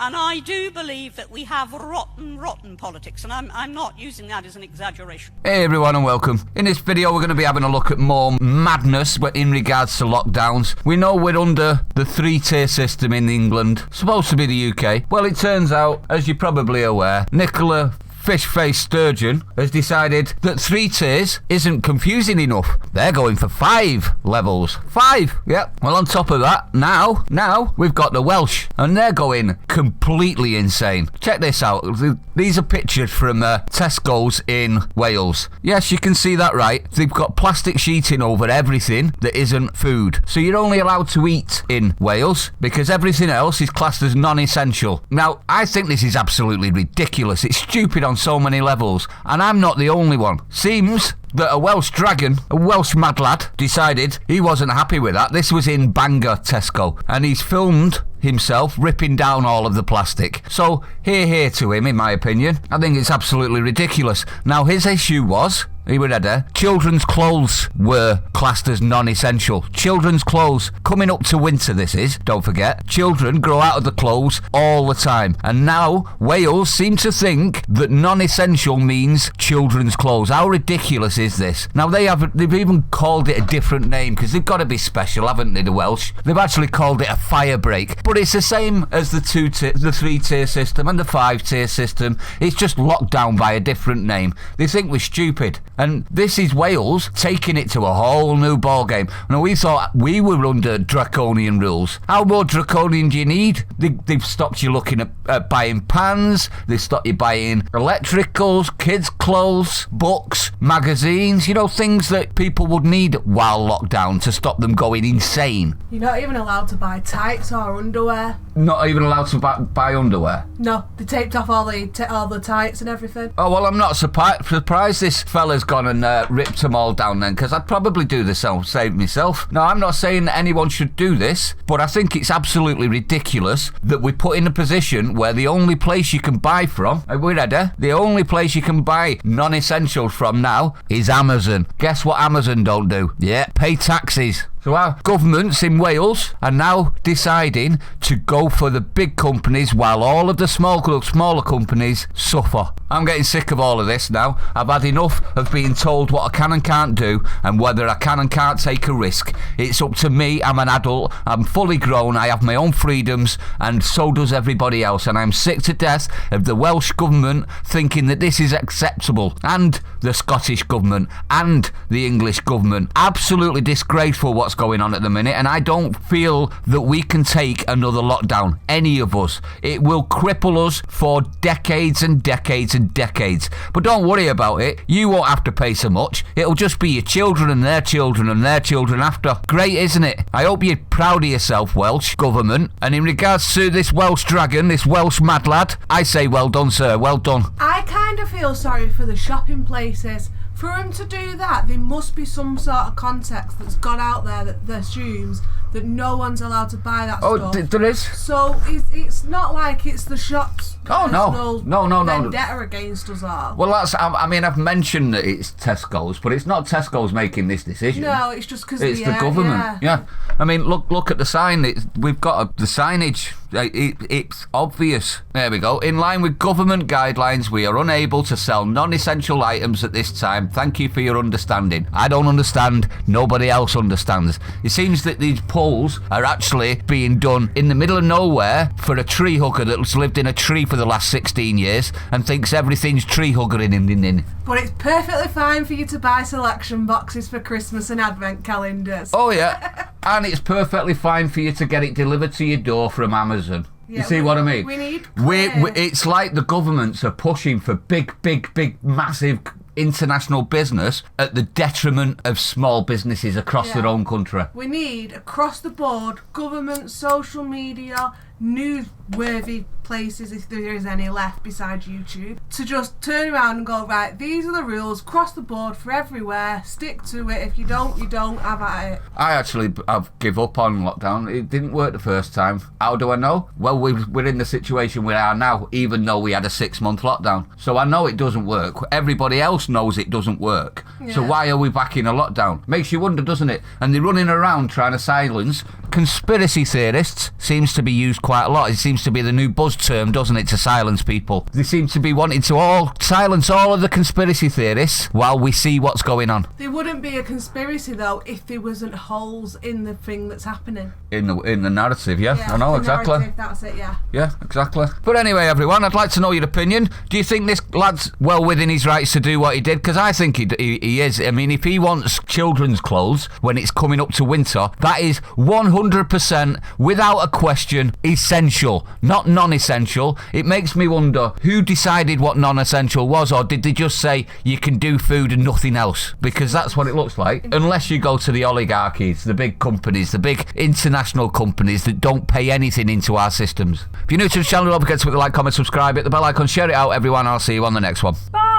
And I do believe that we have rotten politics, and I'm not using that as an exaggeration. Hey everyone and welcome. In this video we're going to be having a look at more madness in regards to lockdowns. We know we're under the 3-tier system in England, supposed to be the UK. Well, it turns out, as you're probably aware, Nicola Fish-Face Sturgeon has decided that 3 tiers isn't confusing enough. They're going for 5 levels. 5, yep. Well, on top of that, now we've got the Welsh, and they're going completely insane. Check this out. These are pictures from Tesco's in Wales. Yes, you can see that right. They've got plastic sheeting over everything that isn't food. So you're only allowed to eat in Wales because everything else is classed as non-essential. Now, I think this is absolutely ridiculous. It's stupid on so many levels, and I'm not the only one. Seems that a Welsh dragon, a Welsh mad lad, decided he wasn't happy with that. This was in Bangor, Tesco, and he's filmed himself ripping down all of the plastic. So, hear to him, in my opinion. I think it's absolutely ridiculous. Now, his issue was, are you ready? Children's clothes were classed as non-essential. Children's clothes. Coming up to winter, this is, don't forget. Children grow out of the clothes all the time. And now, Wales seem to think that non-essential means children's clothes. How ridiculous is this? Now, they've even called it a different name, because they've got to be special, haven't they, the Welsh? They've actually called it a fire break. But it's the same as the 3-tier system and the 5-tier system. It's just locked down by a different name. They think we're stupid. And this is Wales taking it to a whole new ballgame. Now, we thought we were under draconian rules. How more draconian do you need? They've stopped you looking at buying pans. They've stopped you buying electricals, kids' clothes, books, magazines. You know, things that people would need while locked down to stop them going insane. You're not even allowed to buy tights or underwear. Not even allowed to buy underwear? No, they taped off all the tights and everything. Oh, well, I'm not surprised this fella's gone and ripped them all down then, because I'd probably do the same myself. Now, I'm not saying that anyone should do this, but I think it's absolutely ridiculous that we're put in a position where the only place you can buy from, are we ready? The only place you can buy non-essentials from now is Amazon. Guess what Amazon don't do? Yeah, pay taxes. So our governments in Wales are now deciding to go for the big companies while all of the smaller companies suffer. I'm getting sick of all of this now. I've had enough of being told what I can and can't do and whether I can and can't take a risk. It's up to me. I'm an adult. I'm fully grown. I have my own freedoms, and so does everybody else. And I'm sick to death of the Welsh government thinking that this is acceptable, and the Scottish government and the English government. Absolutely disgraceful what's going on at the minute, and I don't feel that we can take another lockdown, any of us. It will cripple us for decades and decades and decades. But don't worry about it. You won't have to pay so much. It'll just be your children and their children and their children after. Great, isn't it? I hope you're proud of yourself, Welsh government. And in regards to this Welsh dragon, this Welsh mad lad, I say well done, sir. Well done. I kind of feel sorry for the shopping places. For him to do that, there must be some sort of context that's gone out there that assumes that no one's allowed to buy that stuff. Oh, there is? So it's not like it's the shops. Oh, no. Vendetta against us all. Well, I mean, I've mentioned that it's Tesco's, but it's not Tesco's making this decision. No, it's just because it's the government. Yeah. I mean, look at the sign. We've got the signage. It's obvious. There we go. In line with government guidelines, we are unable to sell non-essential items at this time. Thank you for your understanding. I don't understand. Nobody else understands. It seems that these polls are actually being done in the middle of nowhere for a tree hugger that's lived in a tree for the last 16 years and thinks everything's tree huggering in. But it's perfectly fine for you to buy selection boxes for Christmas and advent calendars. Oh, yeah. And it's perfectly fine for you to get it delivered to your door from Amazon. Yeah, you see what I mean? We need it's like the governments are pushing for big, massive international business at the detriment of small businesses across their own country. We need, across the board, government, social media, newsworthy places, if there is any left besides YouTube, to just turn around and go, right, these are the rules across the board for everywhere, stick to it. If you don't, you don't, have at it. I've give up on lockdown. It didn't work the first time. How do I know? Well, we're in the situation we are now, even though we had a 6-month lockdown. So I know it doesn't work. Everybody else knows it doesn't work. Yeah. So why are we back in a lockdown? Makes you wonder, doesn't it? And they're running around trying to silence conspiracy theorists. Seems to be used quite a lot. It seems to be the new buzz term, doesn't it, to silence people. They seem to be wanting to all silence all of the conspiracy theorists while we see what's going on. There wouldn't be a conspiracy though if there wasn't holes in the thing that's happening. In the narrative, yeah, I know, the exactly. narrative, that's it, yeah. Yeah, exactly. But anyway, everyone, I'd like to know your opinion. Do you think this lad's well within his rights to do what he did? Because I think he is. I mean, if he wants children's clothes when it's coming up to winter, that is 100%, without a question, essential, not non-essential. It makes me wonder who decided what non-essential was, or did they just say you can do food and nothing else? Because that's what it looks like. Unless you go to the oligarchies, the big companies, the big international companies that don't pay anything into our systems. If you're new to the channel, don't forget to put the like, comment, subscribe, hit the bell icon, share it out, everyone. I'll see you on the next one. Bye!